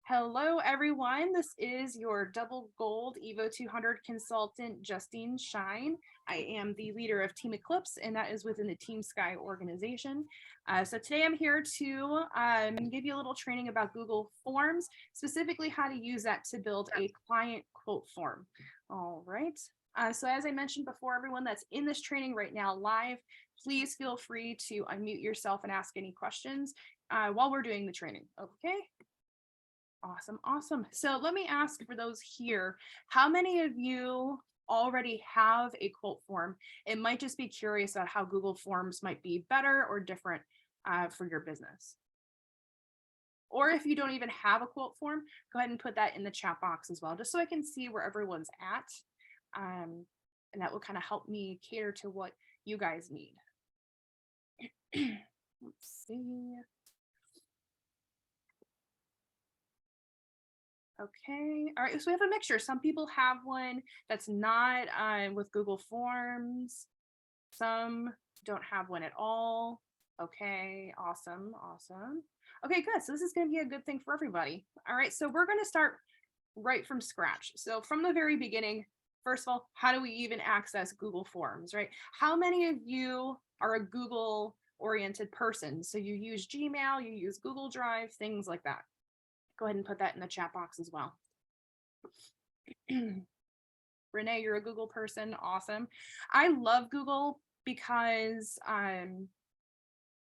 Hello, everyone. This is your Double Gold Evo 200 consultant, Justine Shine. I am the leader of Team Eclipse, and that is within the Team Sky organization. So today I'm here to give you a little training about Google Forms, specifically how to use that to build a client quote form. All right. So as I mentioned before, everyone that's in this training right now live, please feel free to unmute yourself and ask any questions while we're doing the training. Okay. Awesome, awesome. So let me ask for those here, how many of you already have a quote form? It might just be curious about how Google Forms might be better or different for your business. Or if you don't even have a quote form, go ahead and put that in the chat box as well, just so I can see where everyone's at. And that will kind of help me cater to what you guys need. Let's see. Okay, all right, so we have a mixture. Some people have one that's not with Google Forms. Some don't have one at all. Okay, awesome, awesome. Okay, good. So this is going to be a good thing for everybody. All right, so we're going to start right from scratch. So from the very beginning, first of all, how do we even access Google Forms, right? How many of you are a Google oriented person? So you use Gmail, you use Google Drive, things like that. Go ahead and put that in the chat box as well. Renee, you're a Google person. Awesome. I love Google because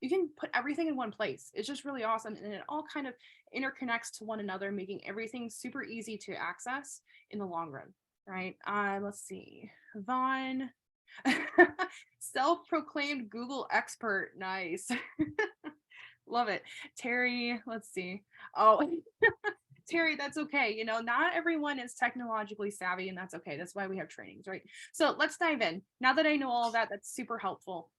you can put everything in one place. It's just really awesome. And it all kind of interconnects to one another, making everything super easy to access in the long run, right? Let's see. Vaughn, self-proclaimed Google expert. Nice. Love it. Terry, let's see. Oh, Terry, that's okay. You know, not everyone is technologically savvy, and that's okay. That's why we have trainings, right? So let's dive in. Now that I know all of that, that's super helpful.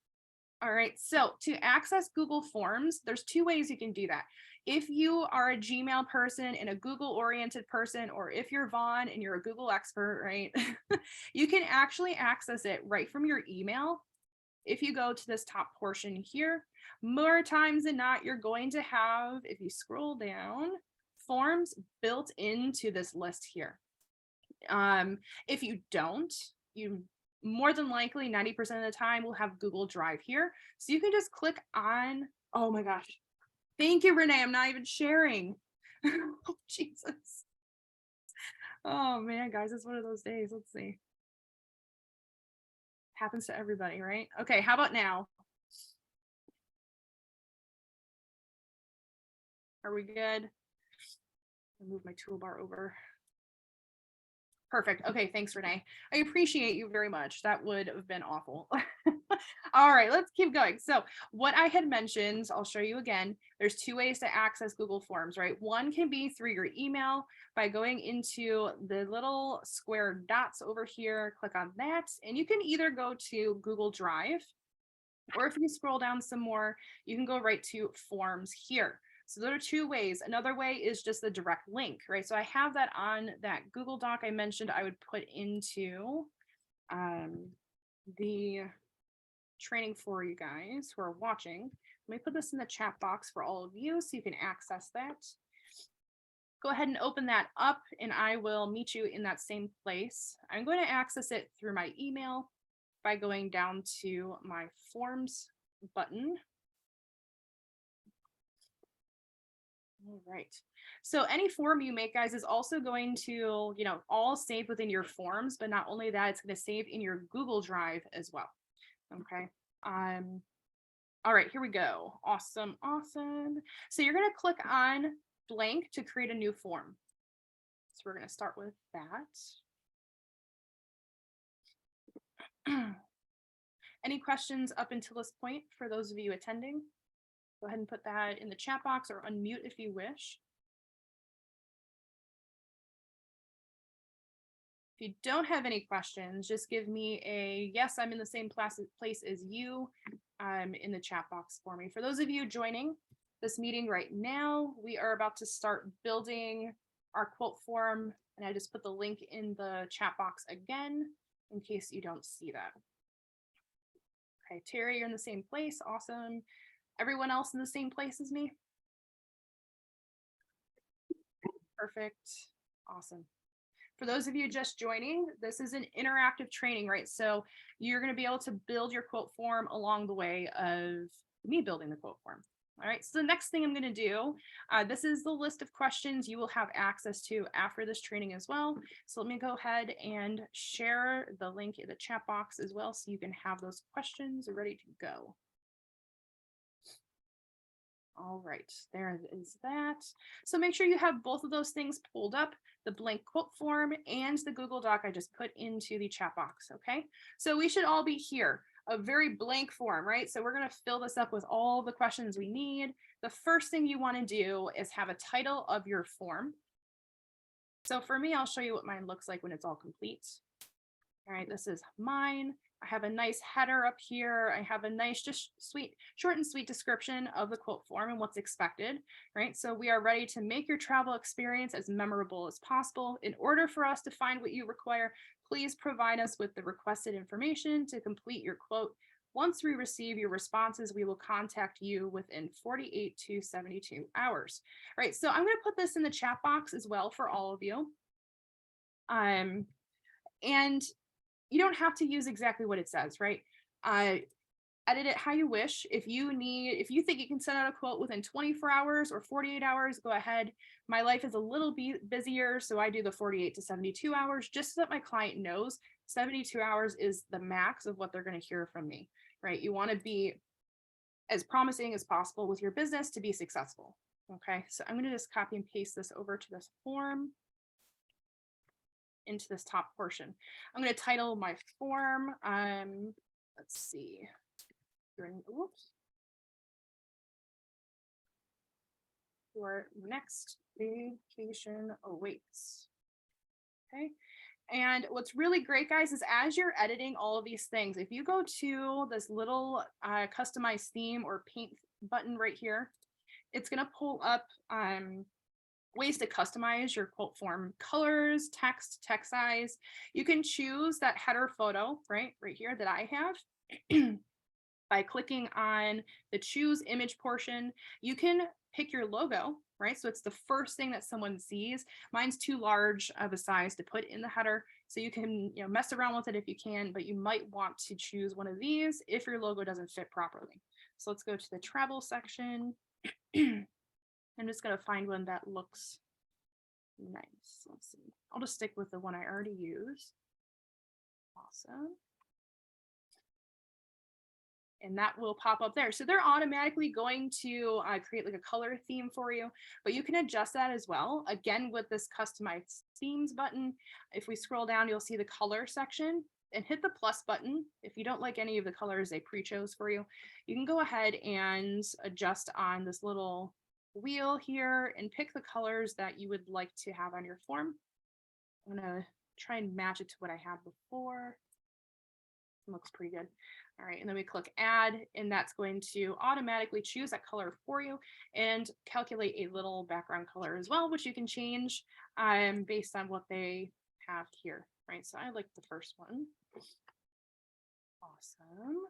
All right, so to access Google Forms, there's two ways you can do that. If you are a Gmail person and a Google-oriented person, or if you're Vaughn and you're a Google expert, right? You can actually access it right from your email. If you go to this top portion here, more times than not, you're going to have, if you scroll down, forms built into this list here. If you don't, you more than likely 90% of the time will have Google Drive here. So you can just click on, oh my gosh. Thank you, Renee. I'm not even sharing. Oh, Jesus. Oh man, guys, it's one of those days. Let's see. Happens to everybody, right? Okay, how about now? Are we good? I'll move my toolbar over. Perfect. Okay, thanks, Renee. I appreciate you very much. That would have been awful. All right, let's keep going. So what I had mentioned, I'll show you again. There's two ways to access Google Forms, right? One can be through your email by going into the little square dots over here, click on that, and you can either go to Google Drive, or if you scroll down some more, you can go right to Forms here. So there are two ways. Another way is just the direct link, right? So I have that on that Google Doc I mentioned I would put into the training for you guys who are watching. Let me put this in the chat box for all of you so you can access that. Go ahead and open that up and I will meet you in that same place. I'm going to access it through my email by going down to my Forms button. All right. So any form you make, guys, is also going to, all save within your forms, but not only that, it's going to save in your Google Drive as well. Okay. All right, here we go. Awesome, awesome. So you're going to click on blank to create a new form. So we're going to start with that. Any questions up until this point for those of you attending? Go ahead and put that in the chat box or unmute if you wish. If you don't have any questions, just give me a yes, I'm in the same place as you in the chat box for me. For those of you joining this meeting right now, we are about to start building our quote form, and I just put the link in the chat box again in case you don't see that. Okay, Terry, you're in the same place. Awesome. Everyone else in the same place as me? Perfect. Awesome. For those of you just joining, this is an interactive training, right? So you're going to be able to build your quote form along the way of me building the quote form. All right, so the next thing I'm going to do, this is the list of questions you will have access to after this training as well. So let me go ahead and share the link in the chat box as well so you can have those questions ready to go. All right, there is that. So make sure you have both of those things pulled up, the blank quote form and the Google Doc I just put into the chat box, okay? So we should all be here, a very blank form, right? So we're gonna fill this up with all the questions we need. The first thing you wanna do is have a title of your form. So for me, I'll show you what mine looks like when it's all complete. All right, this is mine. I have a nice header up here. I have a nice, just sweet, short and sweet description of the quote form and what's expected, right? So we are ready to make your travel experience as memorable as possible. In order for us to find what you require, please provide us with the requested information to complete your quote. Once we receive your responses, we will contact you within 48 to 72 hours. All right, so I'm going to put this in the chat box as well for all of you. And you don't have to use exactly what it says, right? Edit it how you wish. If you think you can send out a quote within 24 hours or 48 hours, go ahead. My life is a little busier, so I do the 48 to 72 hours just so that my client knows 72 hours is the max of what they're going to hear from me, right? You want to be as promising as possible with your business to be successful. Okay, so I'm going to just copy and paste this over to this form, into this top portion. I'm going to title my form. Let's see. Whoops. Your next vacation awaits. Okay. And what's really great, guys, is as you're editing all of these things, if you go to this little customize theme or paint button right here, it's going to pull up ways to customize your quote form: colors, text size. You can choose that header photo right here that I have by clicking on the choose image portion. You can pick your logo, right? So it's the first thing that someone sees. Mine's too large of a size to put in the header, so you can mess around with it if you can, but you might want to choose one of these if your logo doesn't fit properly. So let's go to the travel section. I'm just going to find one that looks nice. Let's see. I'll just stick with the one I already used. Awesome. And that will pop up there. So they're automatically going to create like a color theme for you, but you can adjust that as well. Again, with this customize themes button, if we scroll down, you'll see the color section and hit the plus button. If you don't like any of the colors they pre-chose for you, you can go ahead and adjust on this little wheel here and pick the colors that you would like to have on your form. I'm gonna try and match it to what I had before. It looks pretty good. All right, and then we click add, and that's going to automatically choose that color for you and calculate a little background color as well, which you can change based on what they have here, right? So I like the first one. Awesome.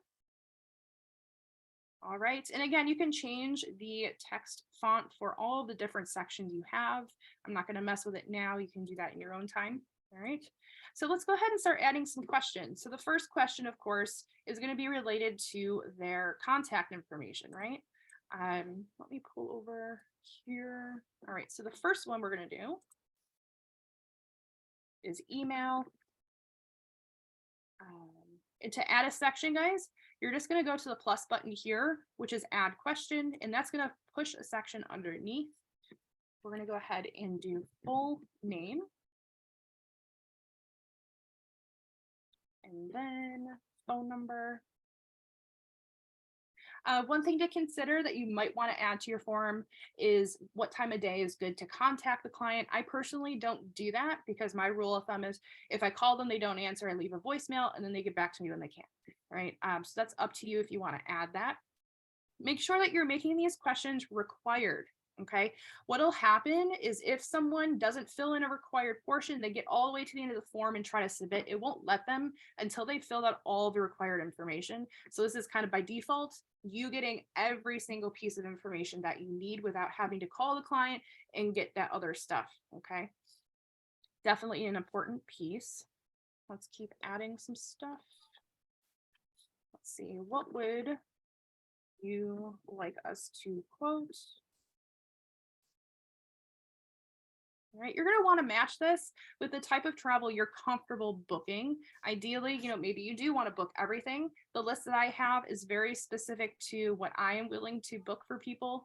All right, and again, you can change the text font for all the different sections you have. I'm not going to mess with it now. You can do that in your own time. All right, so let's go ahead and start adding some questions. So the first question, of course, is going to be related to their contact information, right? Let me pull over here. All right, so the first one we're going to do is email. And to add a section, guys, you're just going to go to the plus button here, which is add question, and that's going to push a section underneath. We're going to go ahead and do full name. And then phone number. One thing to consider that you might want to add to your form is what time of day is good to contact the client. I personally don't do that because my rule of thumb is if I call them, they don't answer, I leave a voicemail, and then they get back to me when they can, right? So that's up to you if you want to add that. Make sure that you're making these questions required, Okay, what'll happen is if someone doesn't fill in a required portion, they get all the way to the end of the form and try to submit, it won't let them until they filled out all the required information. So this is kind of by default, you getting every single piece of information that you need without having to call the client and get that other stuff. Okay, definitely an important piece. Let's keep adding some stuff. Let's see, what would you like us to quote? Right, you're going to want to match this with the type of travel you're comfortable booking. Ideally, maybe you do want to book everything. The list that I have is very specific to what I am willing to book for people.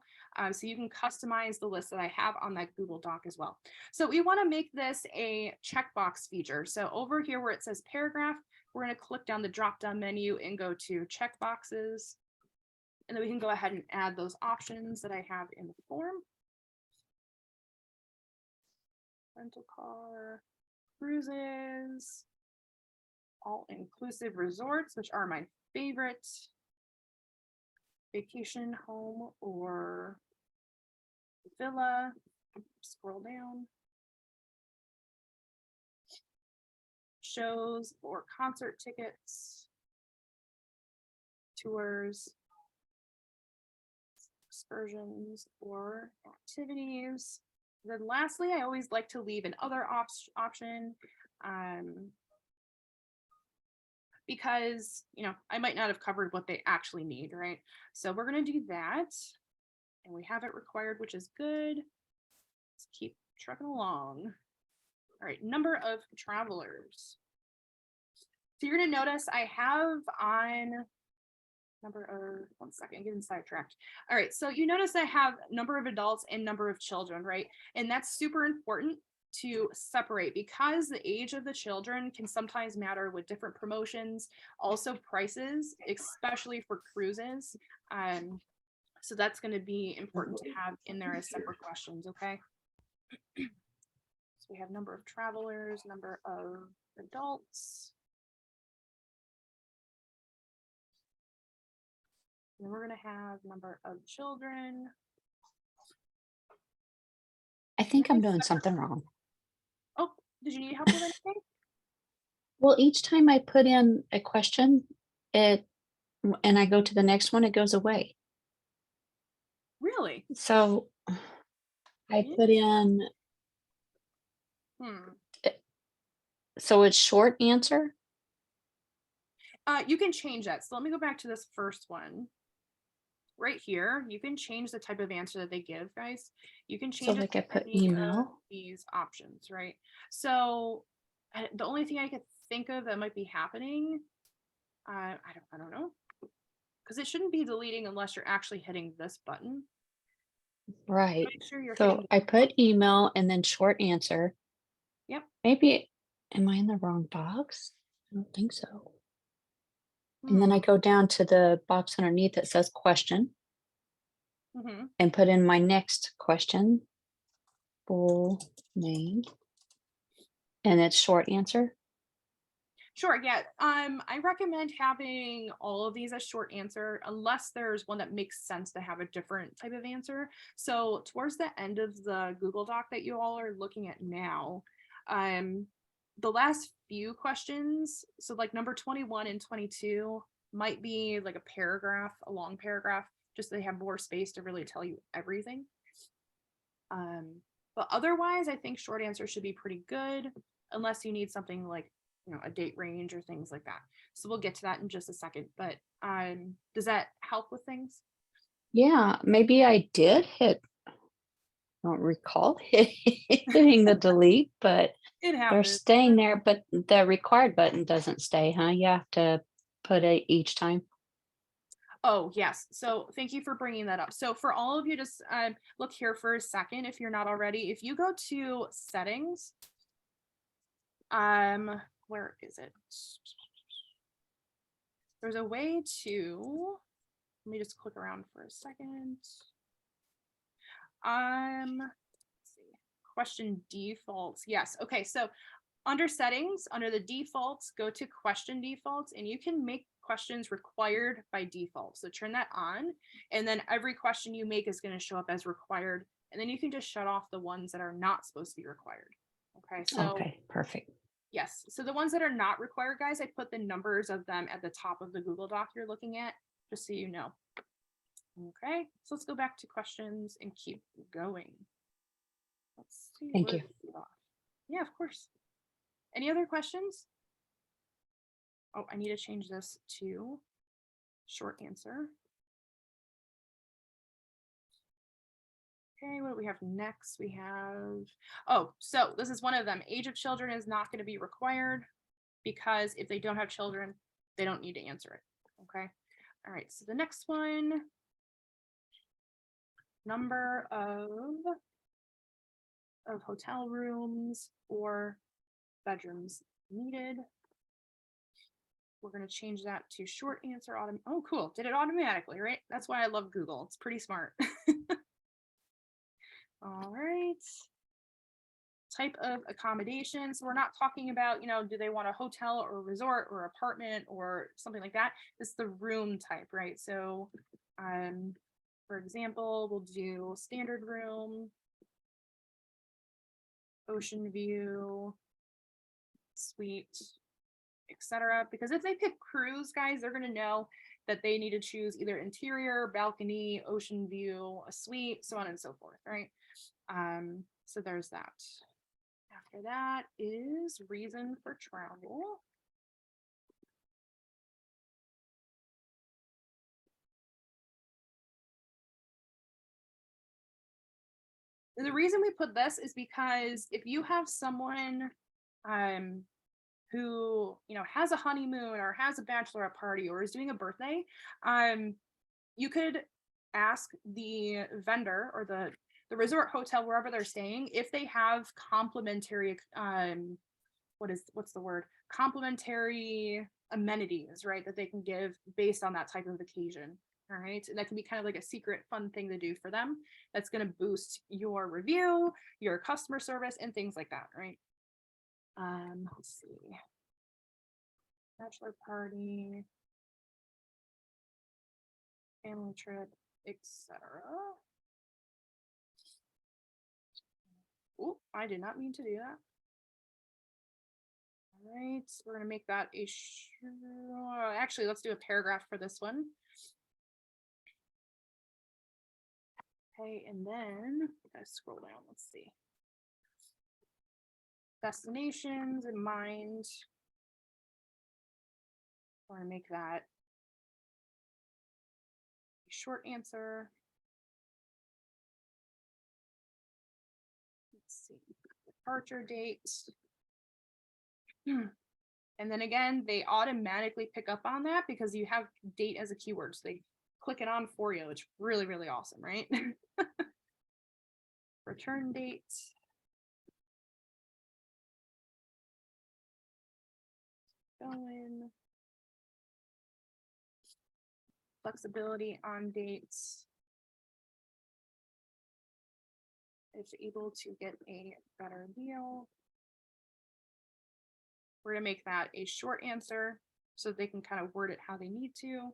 So you can customize the list that I have on that Google Doc as well. So we want to make this a checkbox feature. So over here where it says paragraph, we're going to click down the drop down menu and go to checkboxes. And then we can go ahead and add those options that I have in the form. Rental car, cruises, all-inclusive resorts, which are my favorite. Vacation home or villa. Scroll down. Shows or concert tickets. Tours. Excursions or activities. Then lastly, I always like to leave an other option because, I might not have covered what they actually need, right? So we're going to do that. And we have it required, which is good. Let's keep trucking along. All right, number of travelers. So you're going to notice I have on one second, getting sidetracked. All right, so you notice I have number of adults and number of children, right? And that's super important to separate because the age of the children can sometimes matter with different promotions, also prices, especially for cruises. So that's going to be important to have in there as separate questions, okay? So we have number of travelers, number of adults. And we're going to have number of children. I think I'm doing something wrong. Oh, did you need help with anything? Well, each time I put in a question, and I go to the next one, it goes away. Really? So I put in, Hmm. so it's short answer. You can change that. So let me go back to this first one. Right here, you can change the type of answer that they give, guys. You can So change like I put any of email. these options, right? So the only thing I could think of that might be happening, I don't know, because it shouldn't be deleting unless you're actually hitting this button. Right. Make sure you're hitting. So I put email and then short answer. Yep. Maybe, am I in the wrong box? I don't think so. And then I go down to the box underneath that says question and put in my next question, full name, and it's short answer. Sure, yeah. I recommend having all of these as short answer unless there's one that makes sense to have a different type of answer. So towards the end of the Google Doc that you all are looking at now, the last few questions, so like number 21 and 22 might be like a paragraph, a long paragraph, just so they have more space to really tell you everything. But otherwise, I think short answer should be pretty good unless you need something like a date range or things like that. So we'll get to that in just a second. But does that help with things? Yeah, maybe I did hit, I don't recall hitting the delete, but It they're happens. staying there, but the required button doesn't stay, huh? You have to put it each time. Oh, yes. So thank you for bringing that up. So for all of you, just look here for a second if you're not already. If you go to settings, where is it? There's a way to, let me just click around for a second. Let's see, question defaults. Yes. Okay. So under settings, under the defaults, go to question defaults, and you can make questions required by default. So turn that on, and then every question you make is going to show up as required And then you can just shut off the ones that are not supposed to be required. Okay, so Okay, perfect. yes, so the ones that are not required, guys, I put the numbers of them at the top of the Google Doc you're looking at, just so you know. Okay, so let's go back to questions and keep going. Let's see. Thank you. Yeah, of course. Any other questions? Oh, I need to change this to short answer. Okay, what do we have next? We have, oh, so this is one of them. Age of children is not going to be required because if they don't have children, they don't need to answer it. Okay. All right. So the next one, number of hotel rooms or bedrooms needed. We're going to change that to short answer. Oh, cool. Did it automatically, right? That's why I love Google. It's pretty smart. All right. Type of accommodation. So we're not talking about, do they want a hotel or resort or apartment or something like that? It's the room type, right? So, for example, we'll do standard room, ocean view, suite, etc. Because if they pick cruise, guys, they're going to know that they need to choose either interior, balcony, ocean view, a suite, so on and so forth, right? So there's that. After that is reason for travel. The reason we put this is because if you have someone who has a honeymoon or has a bachelorette party or is doing a birthday, you could ask the vendor or the resort hotel wherever they're staying if they have complimentary what's the word, complimentary amenities, right, that they can give based on that type of occasion. All right, and that can be kind of like a secret fun thing to do for them that's going to boost your review, your customer service, and things like that, right? Let's see, bachelor party, family trip, etc. Oh, I did not mean to do that. All right, we're going to make that actually, let's do a paragraph for this one. Okay, and then I scroll down, let's see. Destinations in mind. We're going to make that a short answer. Let's see, departure date. And then again, they automatically pick up on that because you have date as a keyword. So they click it on for you, which is really, really awesome, right? Return date. Going. Flexibility on dates. If able to get a better deal. We're going to make that a short answer so they can kind of word it how they need to.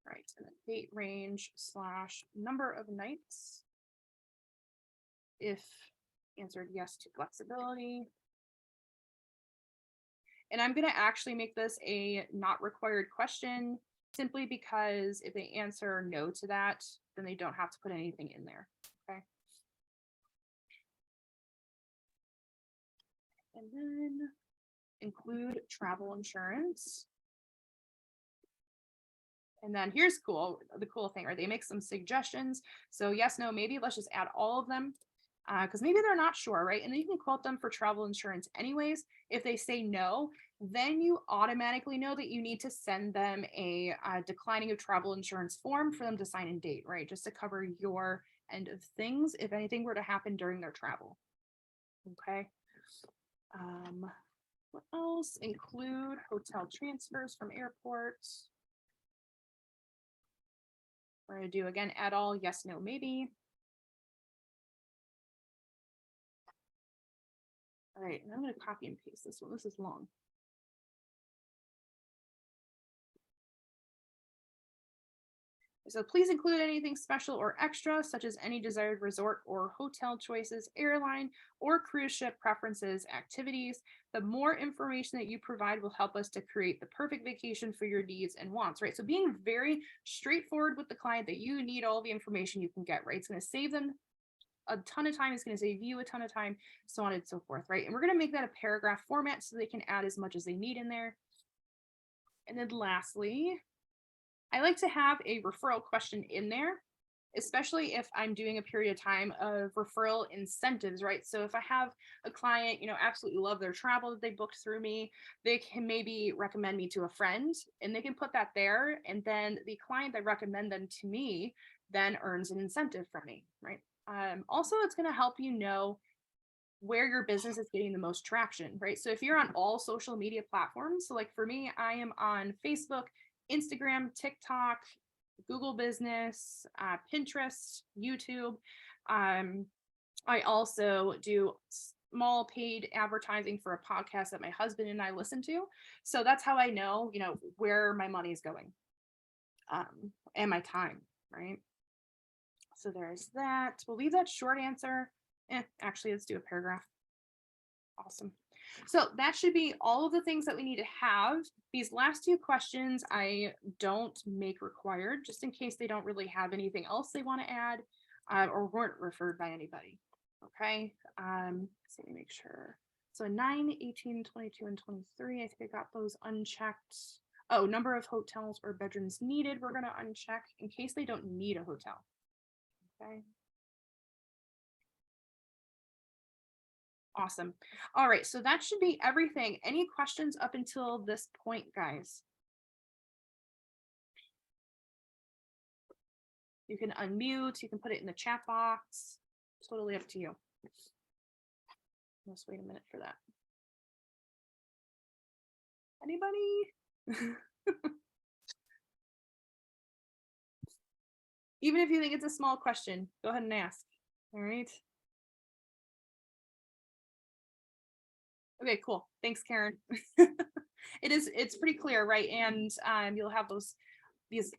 Right, and then date range / number of nights. If answered yes to flexibility. And I'm going to actually make this a not required question simply because if they answer no to that, then they don't have to put anything in there. Okay. And then include travel insurance. And then here's cool. The cool thing, right? They make some suggestions. So yes, no, maybe let's just add all of them because maybe they're not sure, right? And then you can quote them for travel insurance anyways. If they say no, then you automatically know that you need to send them a declining of travel insurance form for them to sign and date, right? Just to cover your end of things if anything were to happen during their travel. Okay. What else? Include hotel transfers from airports. We're going to do again, add all, yes, no, maybe. All right, and I'm going to copy and paste this one. This is long. So please include anything special or extra, such as any desired resort or hotel choices, airline or cruise ship preferences, activities. The more information that you provide will help us to create the perfect vacation for your needs and wants, right? So being very straightforward with the client that you need all the information you can get, right? It's going to save them a ton of time. It's going to save you a ton of time, so on and so forth, right? And we're going to make that a paragraph format so they can add as much as they need in there. And then lastly, I like to have a referral question in there, especially if I'm doing a period of time of referral incentives, right? So if I have a client, absolutely love their travel that they booked through me, they can maybe recommend me to a friend and they can put that there. And then the client that recommend them to me then earns an incentive from me, right? Also, it's going to help you know where your business is getting the most traction, right? So if you're on all social media platforms, so like for me, I am on Facebook, Instagram, TikTok, Google Business, Pinterest, YouTube. I also do small paid advertising for a podcast that my husband and I listen to. So that's how I know, where my money is going, and my time, right? So there's that. We'll leave that short answer. Actually, let's do a paragraph. Awesome. So that should be all of the things that we need to have. These last two questions I don't make required, just in case they don't really have anything else they want to add, or weren't referred by anybody. Okay. So let me make sure. So 9, 18, 22, and 23, I think I got those unchecked. Oh, number of hotels or bedrooms needed, we're going to uncheck in case they don't need a hotel. Okay. Awesome. All right, so that should be everything. Any questions up until this point, guys? You can unmute, you can put it in the chat box. Totally up to you. Let's wait a minute for that. Anybody? Even if you think it's a small question, go ahead and ask. All right. Okay, cool. Thanks, Karen. It's pretty clear, right? And you'll have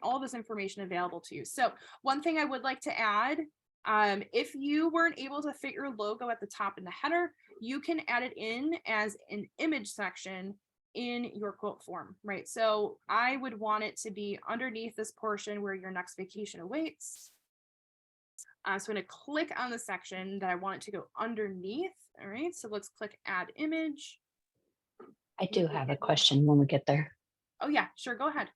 all this information available to you. So one thing I would like to add, if you weren't able to fit your logo at the top in the header, you can add it in as an image section in your quote form, right? So I would want it to be underneath this portion where your next vacation awaits. So I'm going to click on the section that I want it to go underneath. All right, so let's click add image. I do have a question when we get there. Oh yeah, sure, go ahead.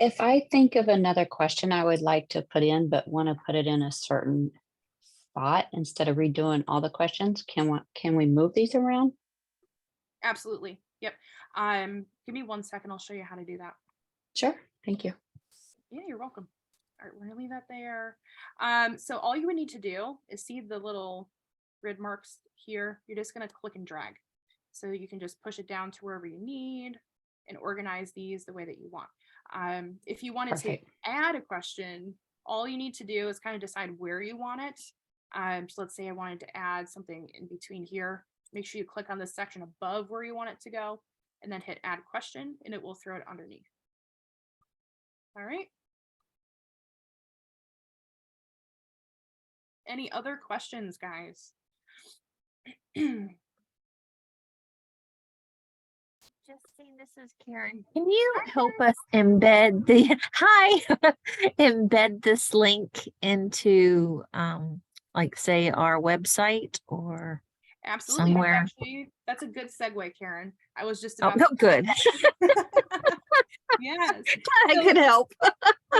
If I think of another question I would like to put in, but want to put it in a certain spot instead of redoing all the questions, can we move these around? Absolutely. Yep. Give me 1 second. I'll show you how to do that. Sure. Thank you. Yeah, you're welcome. All right, we're gonna leave that there. So all you would need to do is see the little grid marks here. You're just gonna click and drag. So you can just push it down to wherever you need and organize these the way that you want. If you wanted to add a question, all you need to do is kind of decide where you want it. So let's say I wanted to add something in between here. Make sure you click on the section above where you want it to go and then hit add question and it will throw it underneath. All right. Any other questions, guys? Justine, this is Karen. Can you help us embed embed this link into like say our website or absolutely somewhere? Actually, that's a good segue, Karen. I was just about good. Yes. I could help.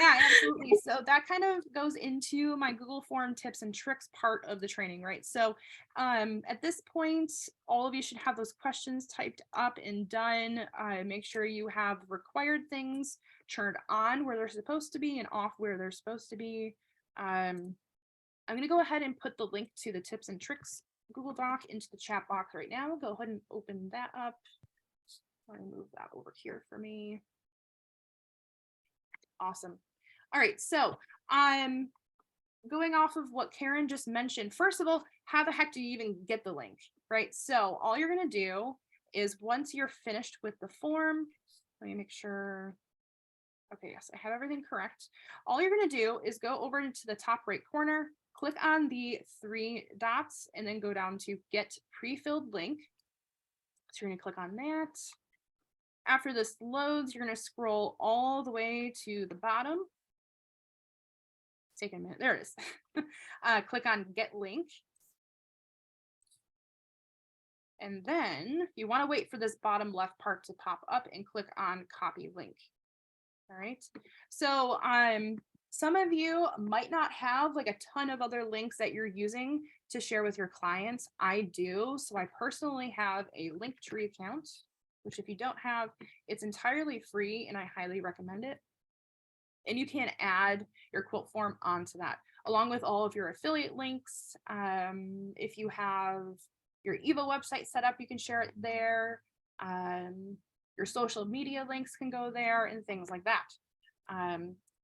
Yeah, absolutely. So that kind of goes into my Google Form tips and tricks part of the training, right? So at this point, all of you should have those questions typed up and done. Make sure you have required things turned on where they're supposed to be and off where they're supposed to be. I'm going to go ahead and put the link to the tips and tricks Google Doc into the chat box right now. Go ahead and open that up. I'll move that over here for me. Awesome. All right, so I'm going off of what Karen just mentioned. First of all, how the heck do you even get the link, right? So all you're going to do is once you're finished with the form, let me make sure Okay, yes, I have everything correct. All you're going to do is go over into the top right corner, click on the 3 dots, and then go down to get pre-filled link. So you're going to click on that. After this loads, you're going to scroll all the way to the bottom. It's taking a minute. There it is. Click on get link. And then you want to wait for this bottom left part to pop up and click on copy link. All right. So some of you might not have like a ton of other links that you're using to share with your clients. I do. So I personally have a Linktree account, which if you don't have, it's entirely free and I highly recommend it. And you can add your quote form onto that, along with all of your affiliate links. If you have your Evo website set up, you can share it there. Your social media links can go there and things like that.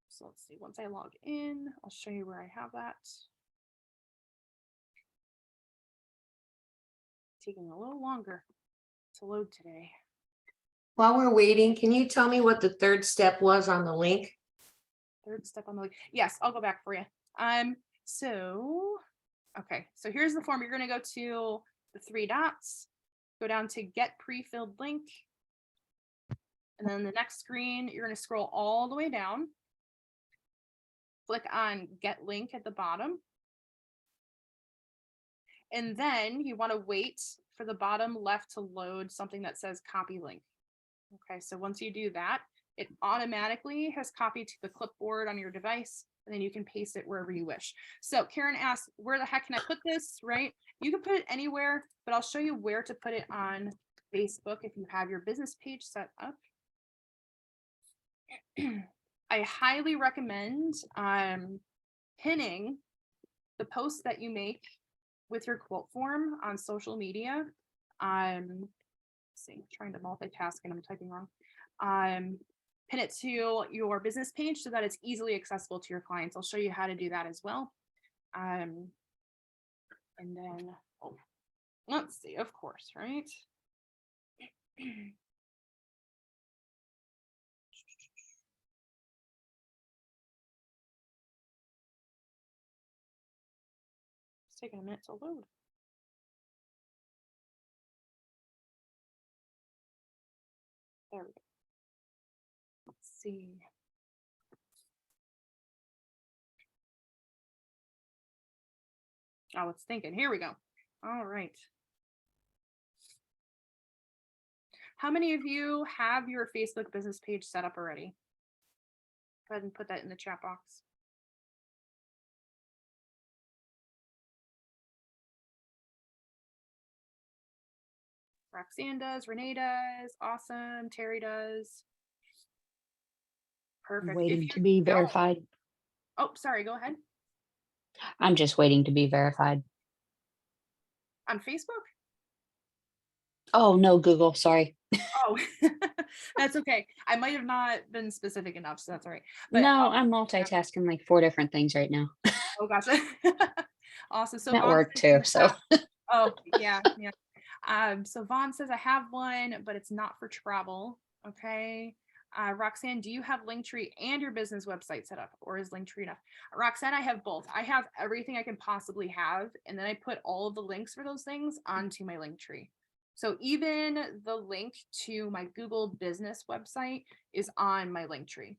So let's see, once I log in, I'll show you where I have that. Taking a little longer to load today. While we're waiting, can you tell me what the third step was on the link? Third step on the link. Yes, I'll go back for you. Okay, so here's the form. You're going to go to the 3 dots, go down to get pre-filled link. And then the next screen, you're going to scroll all the way down. Click on get link at the bottom. And then you want to wait for the bottom left to load something that says copy link. Okay, so once you do that, it automatically has copied to the clipboard on your device, and then you can paste it wherever you wish. So Karen asked, where the heck can I put this, right? You can put it anywhere, but I'll show you where to put it on Facebook if you have your business page set up. I highly recommend pinning the posts that you make with your quote form on social media. Let's see, I'm trying to multitask and I'm typing wrong. Pin it to your business page so that it's easily accessible to your clients. I'll show you how to do that as well. And then, let's see, of course, right? It's taking a minute to load. There we go. Let's see. Oh, it's thinking. Here we go. All right. How many of you have your Facebook business page set up already? Go ahead and put that in the chat box. Roxanne does, Renee does, awesome, Terry does. Perfect. Waiting to be verified. Oh, sorry, go ahead. I'm just waiting to be verified. On Facebook? Oh, no, Google, sorry. Oh, that's okay. I might have not been specific enough, so that's all right. But, no, I'm multitasking like 4 different things right now. Oh, gosh. Awesome. So at work too, so. Oh, yeah. So Vaughn says, I have one, but it's not for travel. Okay. Roxanne, do you have Linktree and your business website set up, or is Linktree enough? Roxanne, I have both. I have everything I can possibly have, and then I put all of the links for those things onto my Linktree. So even the link to my Google business website is on my Linktree.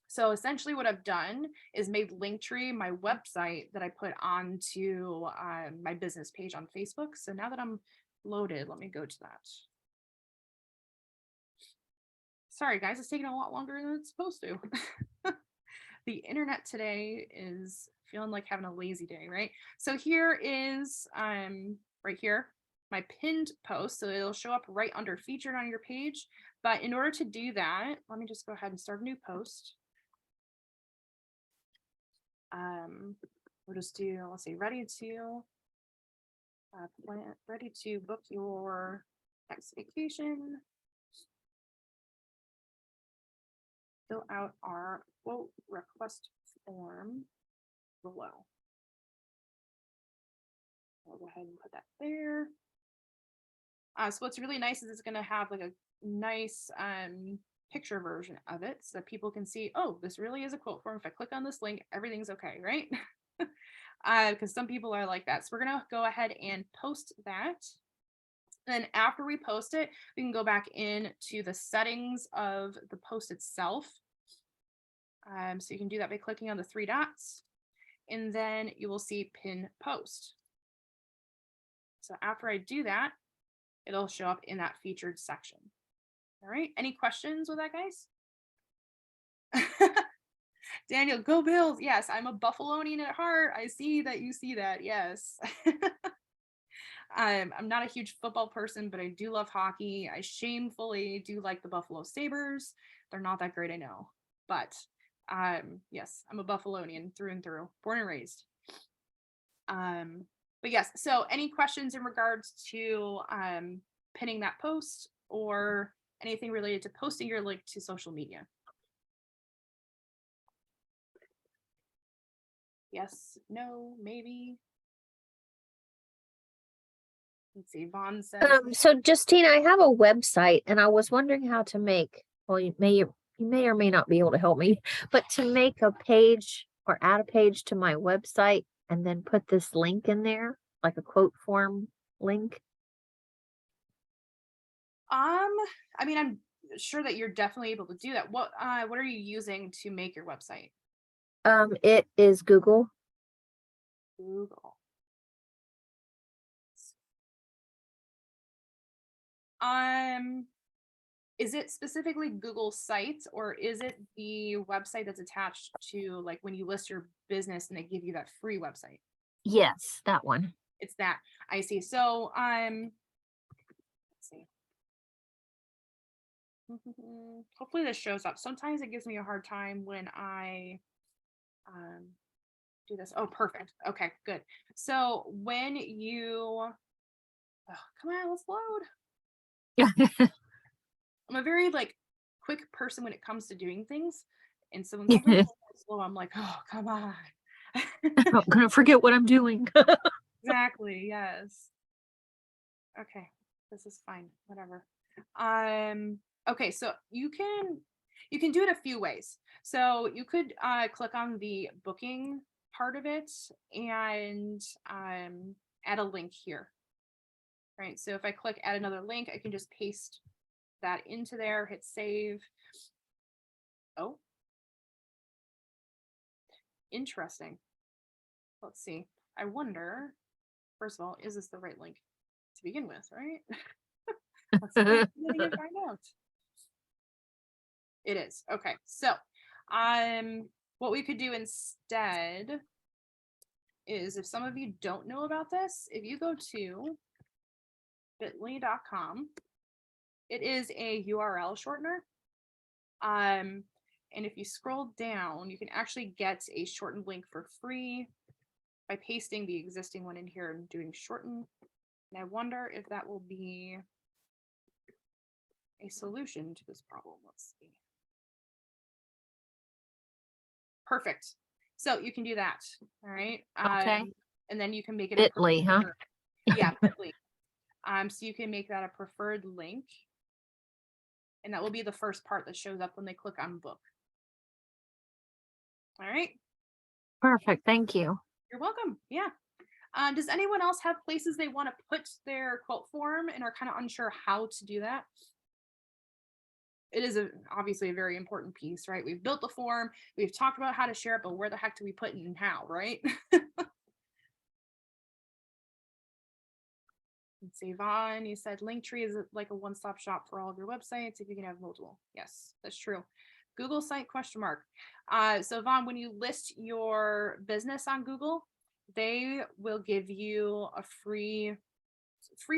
So essentially what I've done is made Linktree my website that I put onto my business page on Facebook. So now that I'm loaded, let me go to that. Sorry, guys, it's taking a lot longer than it's supposed to. The internet today is feeling like having a lazy day, right? So here is right here, my pinned post. So it'll show up right under featured on your page. But in order to do that, let me just go ahead and start a new post. We'll just do, let's see, ready to book your next vacation. Fill out our quote request form below. I'll go ahead and put that there. So what's really nice is it's going to have like a nice picture version of it so that people can see, oh, this really is a quote form. If I click on this link, everything's okay, right? Because some people are like that. So we're going to go ahead and post that. Then after we post it, we can go back into the settings of the post itself. So you can do that by clicking on the three dots, and then you will see pin post. So after I do that, it'll show up in that featured section. All right, any questions with that, guys? Daniel, go Bills. Yes, I'm a Buffalonian at heart. I see that you see that. Yes. I'm not a huge football person, but I do love hockey. I shamefully do like the Buffalo Sabres. They're not that great, I know. But yes, I'm a Buffalonian through and through, born and raised. But yes, so any questions in regards to pinning that post or anything related to posting your link to social media? Yes, no, maybe. Let's see, Vaughn says. So Justine, I have a website and I was wondering how to make, well, you may or may not be able to help me, but to make a page or add a page to my website and then put this link in there, like a quote form link. I mean, I'm sure that you're definitely able to do that. What are you using to make your website? It is Google. Google. Is it specifically Google Sites, or is it the website that's attached to, like, when you list your business and they give you that free website? Yes, that one. It's that. I see. So let's see. Hopefully this shows up. Sometimes it gives me a hard time when I do this. Oh, perfect. Okay, good. So when you, oh, come on, let's load. I'm a very quick person when it comes to doing things, and so when something's slow, I'm like, oh, come on. I'm gonna forget what I'm doing. Exactly. Yes. Okay, this is fine. Whatever. Okay, so you can do it a few ways. So you could click on the booking part of it and add a link here. Right. So if I click add another link, I can just paste that into there, hit save. Oh, interesting. Let's see. I wonder, first of all, is this the right link to begin with, right? Let's find out. It is. Okay. So what we could do instead is, if some of you don't know about this, if you go to bit.ly.com, it is a URL shortener. And if you scroll down, you can actually get a shortened link for free by pasting the existing one in here and doing shorten. And I wonder if that will be a solution to this problem. Let's see. Perfect. So you can do that. All right. Okay. And then you can make it Bit.ly, huh? Yeah, Bit.ly. So you can make that a preferred link. And that will be the first part that shows up when they click on book. All right. Perfect. Thank you. You're welcome. Yeah. Does anyone else have places they want to put their quote form and are kind of unsure how to do that? It is obviously a very important piece, right? We've built the form, we've talked about how to share it, but where the heck do we put it and how, right? Let's see, Vaughn, you said Linktree is like a one-stop shop for all of your websites if you can have multiple. Yes, that's true. Google site ? So Vaughn, when you list your business on Google, they will give you a free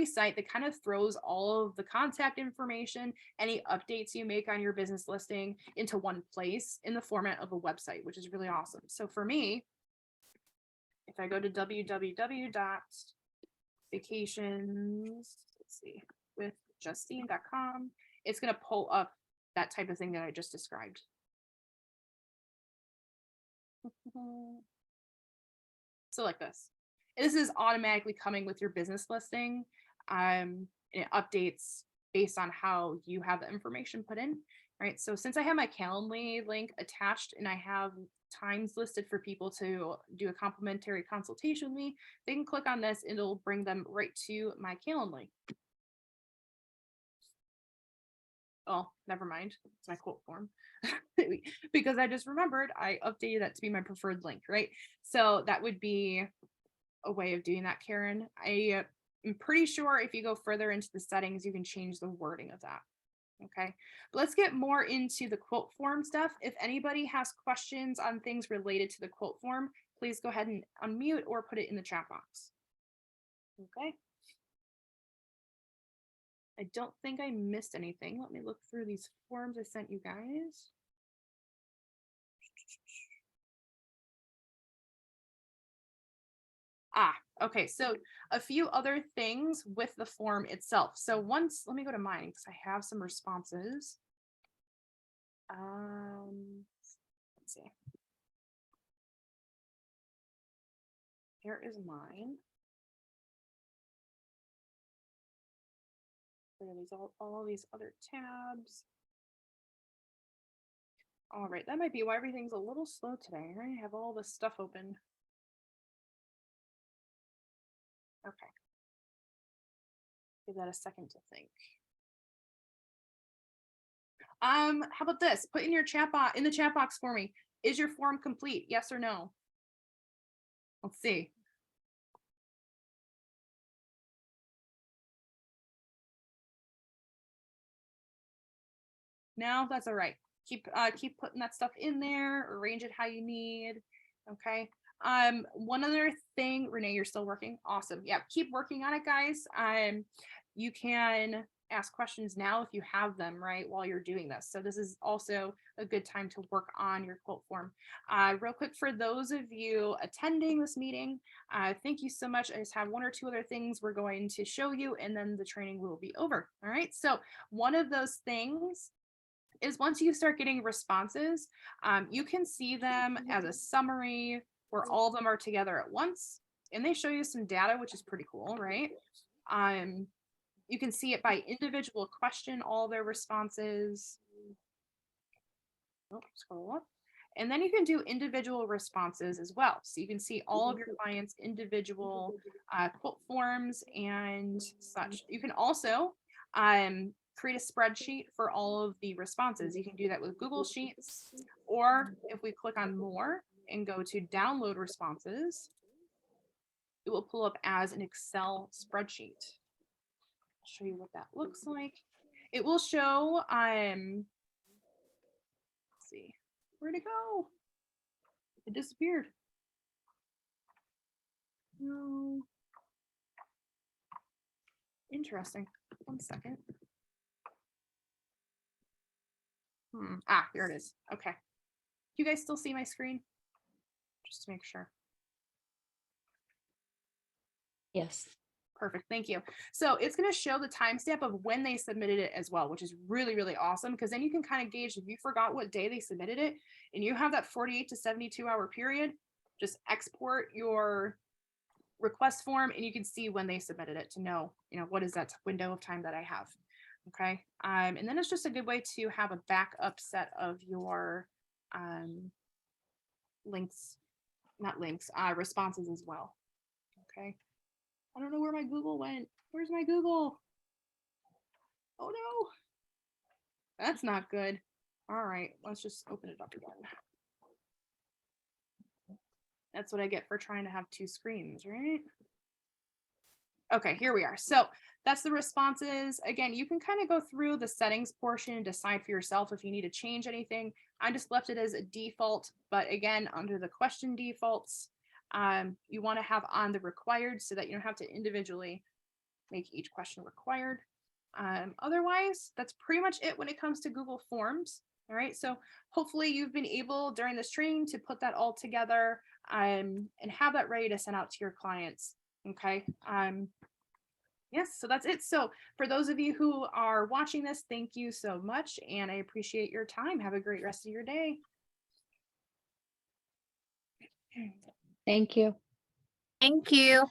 site that kind of throws all of the contact information, any updates you make on your business listing into one place in the format of a website, which is really awesome. So for me, if I go to www.vacationswithjustine.com, it's going to pull up that type of thing that I just described. So like this. This is automatically coming with your business listing. And it updates based on how you have the information put in. right? So since I have my Calendly link attached and I have times listed for people to do a complimentary consultation with me, they can click on this and it'll bring them right to my Calendly. Oh, never mind. It's my quote form. Because I just remembered I updated that to be my preferred link, right? So that would be a way of doing that, Karen. I am pretty sure if you go further into the settings, you can change the wording of that. Okay, but let's get more into the quote form stuff. If anybody has questions on things related to the quote form, please go ahead and unmute or put it in the chat box. Okay. I don't think I missed anything. Let me look through these forms I sent you guys. Okay, so a few other things with the form itself. So once, let me go to mine because I have some responses. Let's see. Here is mine. There are these all these other tabs. All right, that might be why everything's a little slow today, right? I have all this stuff open. Okay. Give that a second to think. How about this? Put in your chat box, in the chat box for me. Is your form complete? Yes or no? Let's see. No, that's all right. Keep putting that stuff in there, arrange it how you need. Okay. One other thing, Renee, you're still working. Awesome. Yeah, keep working on it, guys. You can ask questions now if you have them, right, while you're doing this. So this is also a good time to work on your quote form. Real quick, for those of you attending this meeting, thank you so much. I just have one or two other things we're going to show you, and then the training will be over. All right. So one of those things is once you start getting responses, you can see them as a summary where all of them are together at once, and they show you some data, which is pretty cool, right? You can see it by individual question, all their responses. Oh, scroll up. And then you can do individual responses as well. So you can see all of your clients' individual quote forms and such. You can also create a spreadsheet for all of the responses. You can do that with Google Sheets, or if we click on more and go to download responses, it will pull up as an Excel spreadsheet. I'll show you what that looks like. It will show, let's see, where'd it go? It disappeared. No. Interesting. 1 second. Here it is. Okay. You guys still see my screen? Just to make sure. Yes. Perfect. Thank you. So it's going to show the timestamp of when they submitted it as well, which is really, really awesome, because then you can kind of gauge if you forgot what day they submitted it and you have that 48 to 72 hour period, just export your request form and you can see when they submitted it to know, what is that window of time that I have. Okay. And then it's just a good way to have a backup set of your responses as well. Okay. I don't know where my Google went. Where's my Google? Oh no. That's not good. All right, let's just open it up again. That's what I get for trying to have two screens, right? Okay, here we are. So that's the responses. Again, you can kind of go through the settings portion and decide for yourself if you need to change anything. I just left it as a default, but again, under the question defaults, you want to have on the required so that you don't have to individually make each question required. Otherwise, that's pretty much it when it comes to Google Forms. All right, so hopefully you've been able during this training to put that all together and have that ready to send out to your clients. Okay. Yes, so that's it. So for those of you who are watching this, thank you so much, and I appreciate your time. Have a great rest of your day. Thank you. Thank you.